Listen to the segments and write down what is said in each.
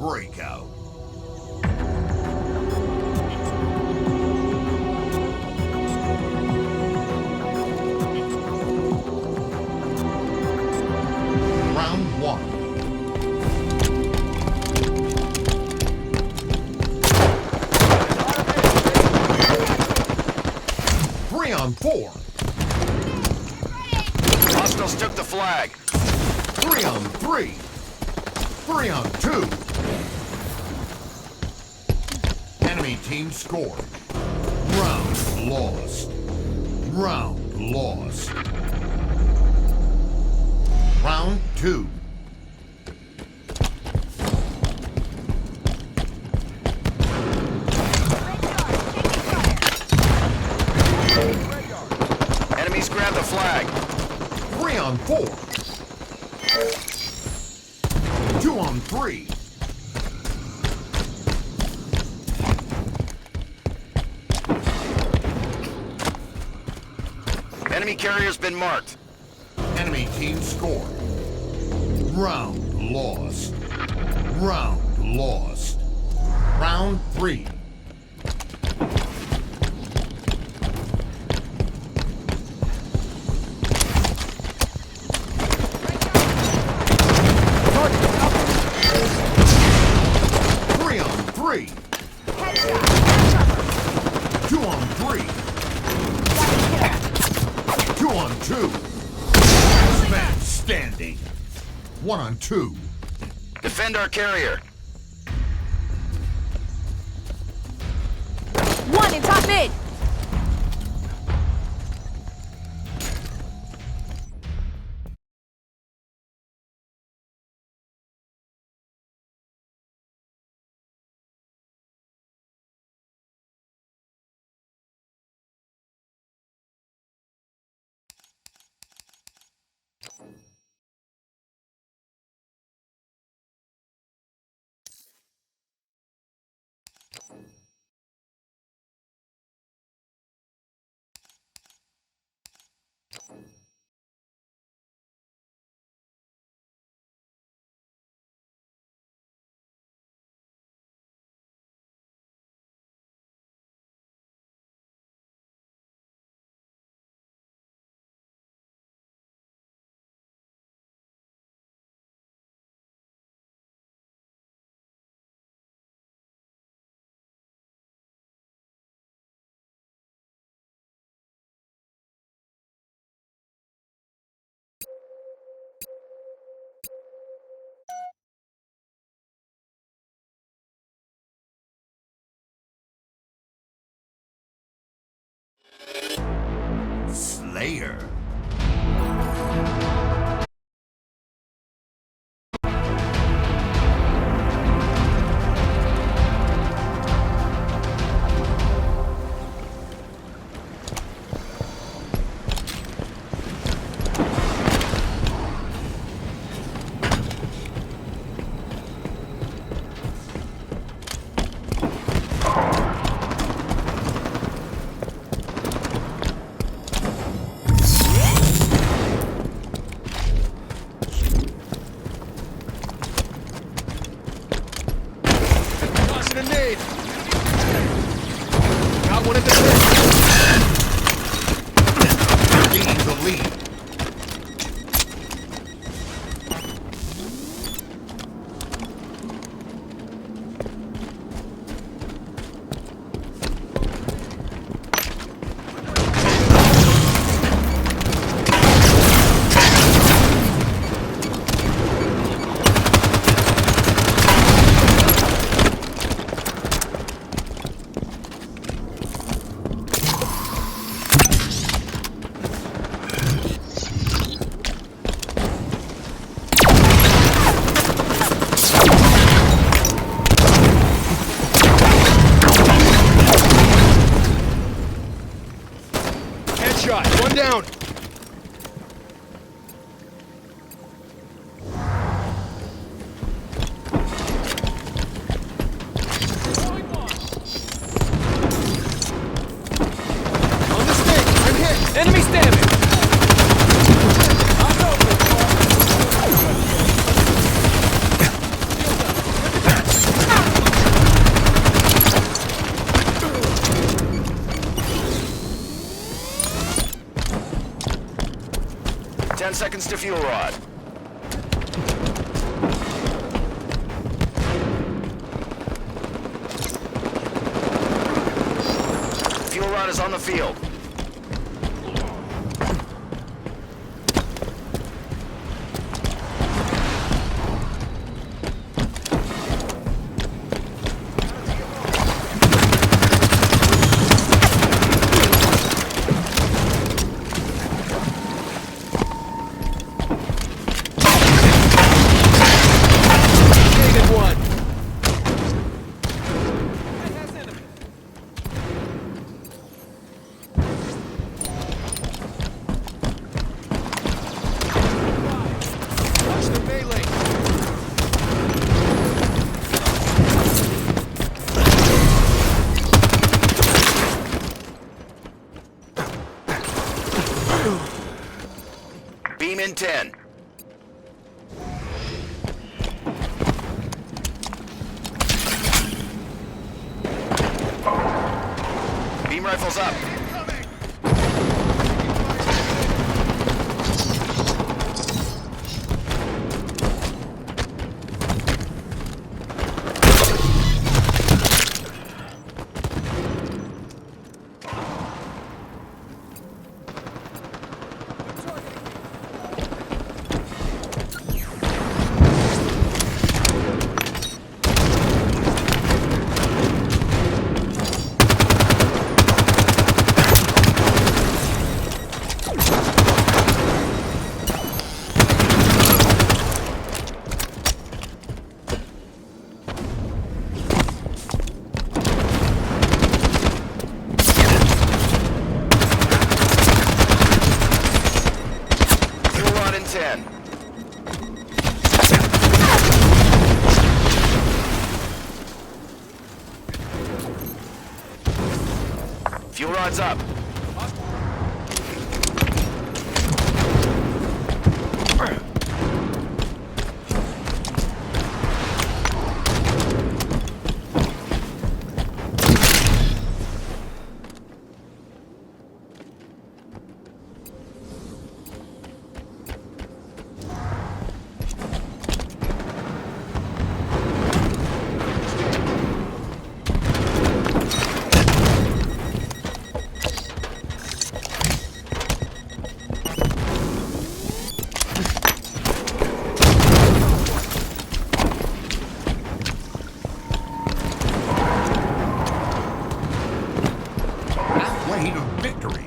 breakout. Round 1. Three on 4. Hostiles took the flag. 3 on 3. 3 on 2. Enemy team scored. Round lost. Round lost. Round 2. Enemies grab the flag. 3 on 4. 2 on 3. Enemy carrier's been marked. Enemy team scored. Round lost. Round lost. Round 3. Three on 3. 2 on 3. 2 on 2. Last man standing. 1 on 2. Defend our carrier. One in top mid. Slayer. 10 seconds to fuel rod. Fuel rod is on the field. Ep.1. Watch the melee. Beam in 10. Beam rifles up. Fuel rod in 10. Fuel rod's up. Way to victory.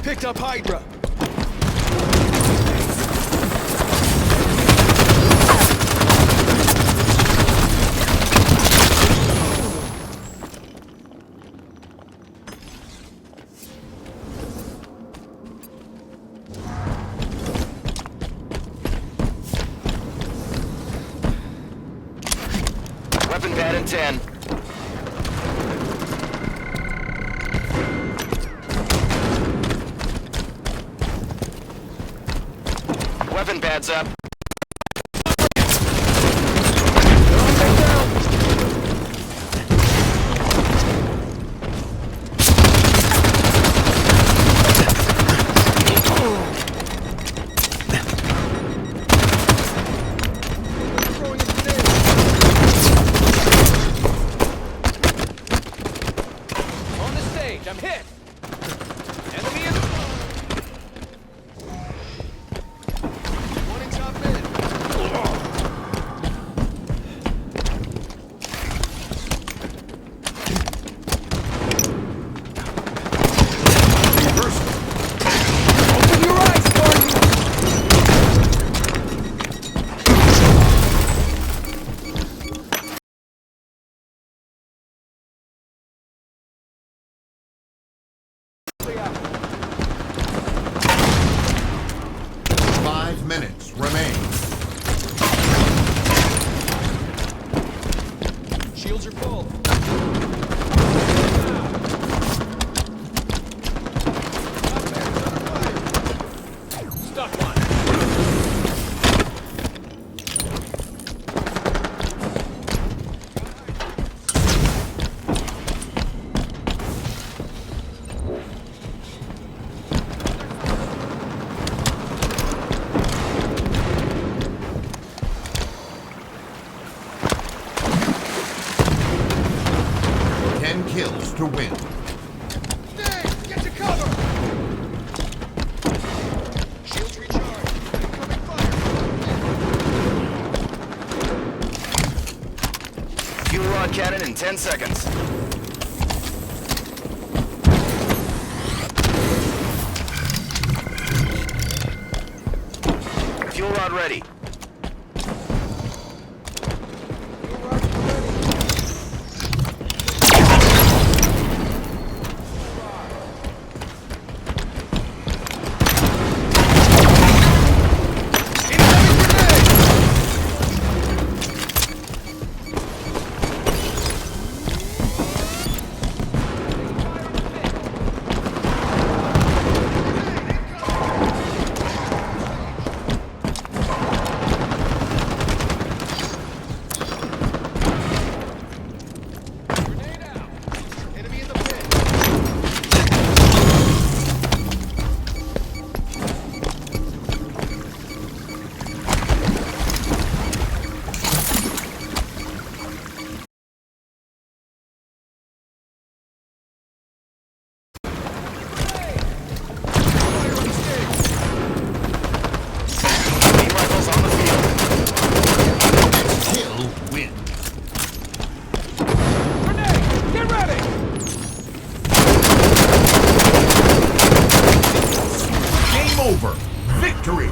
Picked up Hydra. Weapon pad in 10. Weapon pads up. On the stage, I'm hit. Shields are full. Stuck one. 10 kills to win. Dave, get to cover! Shields recharged. Incoming fire. Fuel rod cannon in 10 seconds. Fuel rod ready. Enemy in the pit. Main rifles on the field. Kill win. Grenade! Get ready! Game over. Victory.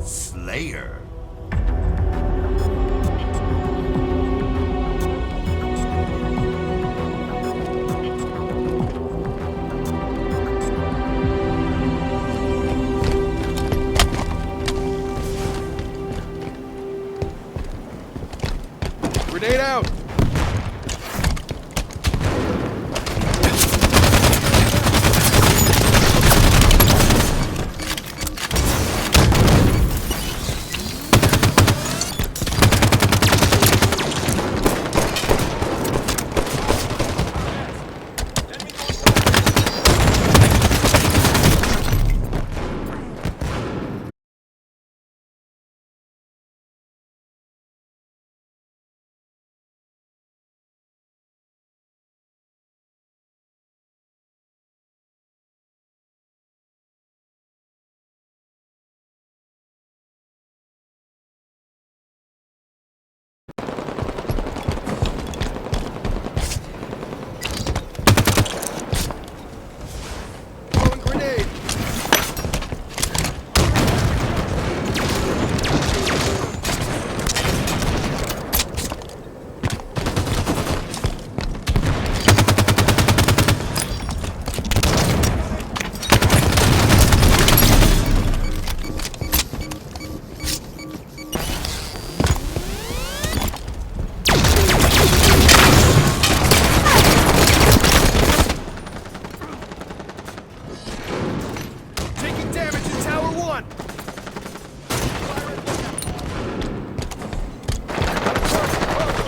Slayer. Grenade out!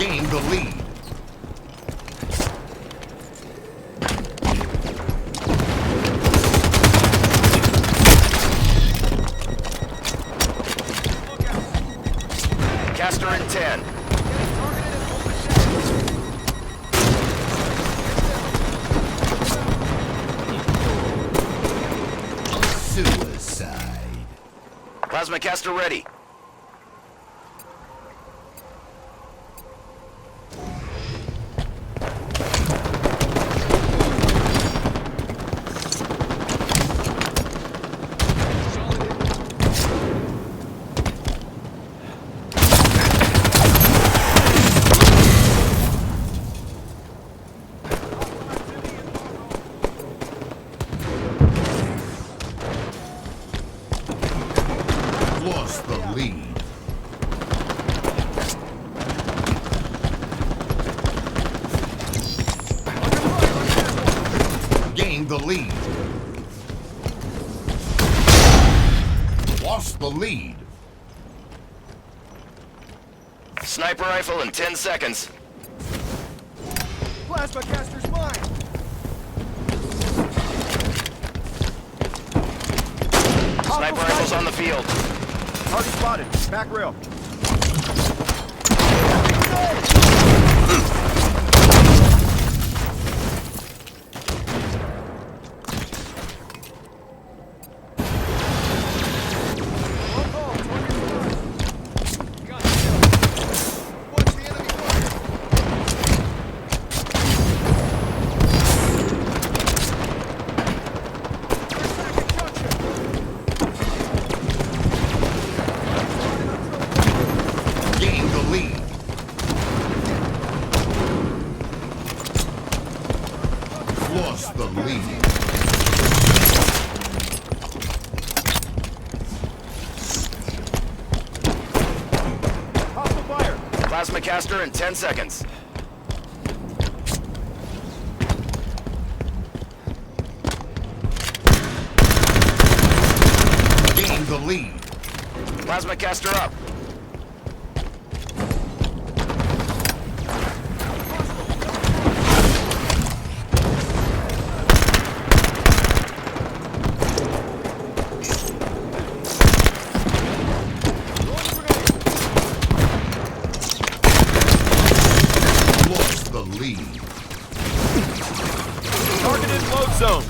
Gain the lead. Caster in 10. Suicide. Plasma caster ready. Lost the lead. Gained the lead. Lost the lead. Sniper rifle in 10 seconds. Plasma caster's mine. Sniper rifle's on the field. Target spotted. Back rail. Gained the lead. Lost the lead. Hostile fire. Plasma caster in 10 seconds. Gained the lead. Plasma caster up. Lost the lead. Targeted load zone.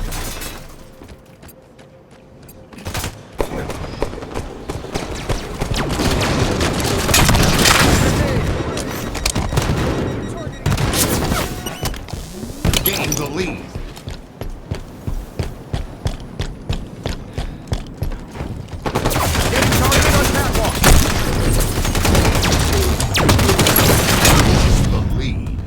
Gained the lead. Getting targeted on catwalk. Lost the lead.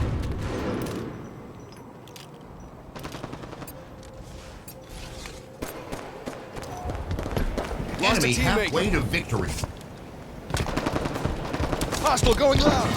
Lost a Enemy teammate. halfway to victory. Hostile going loud.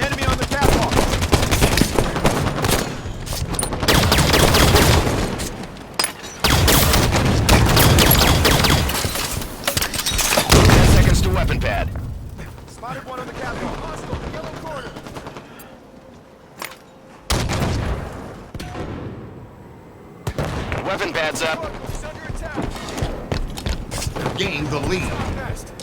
Enemy on the catwalk. Seconds to weapon pad. Spotted one on the catwalk. Hostile, yellow corner. Weapon pad's up. He's under attack. Gained the lead. Next.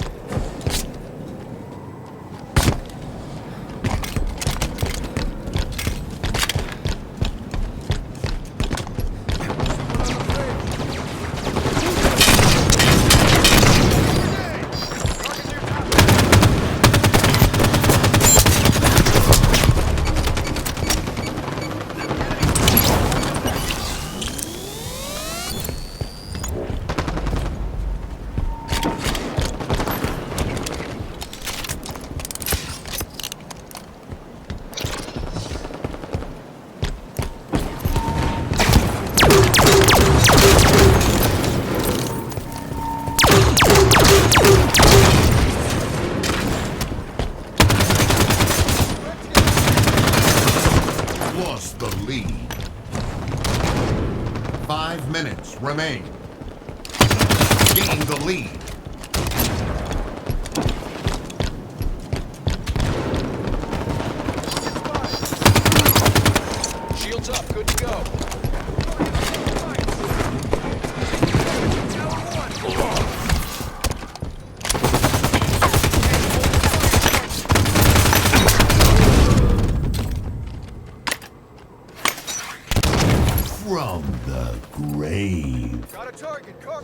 gained the lead. Shields up, good to go. From the grave. Got a target, car.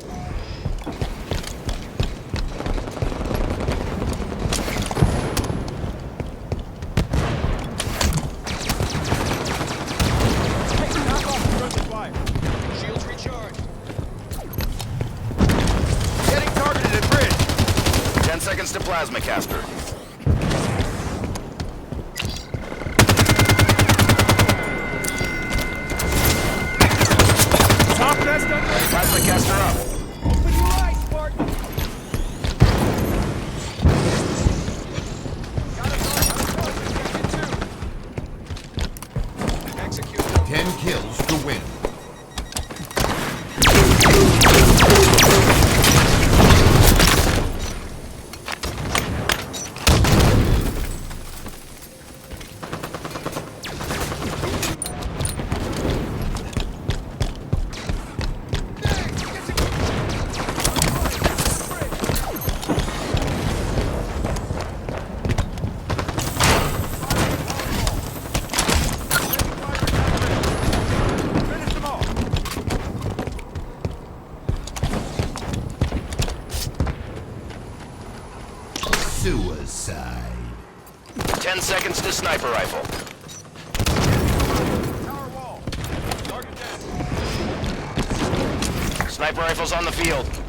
Shields recharged. Getting targeted at bridge. 10 seconds to plasma caster. Top nest under. Plasma caster up. Open your eyes, Spartan. Got a target. Execute. 10 kills to win. Finish them all. Suicide. 10 seconds to sniper rifle. Tower wall. Target down. Sniper rifle's on the field.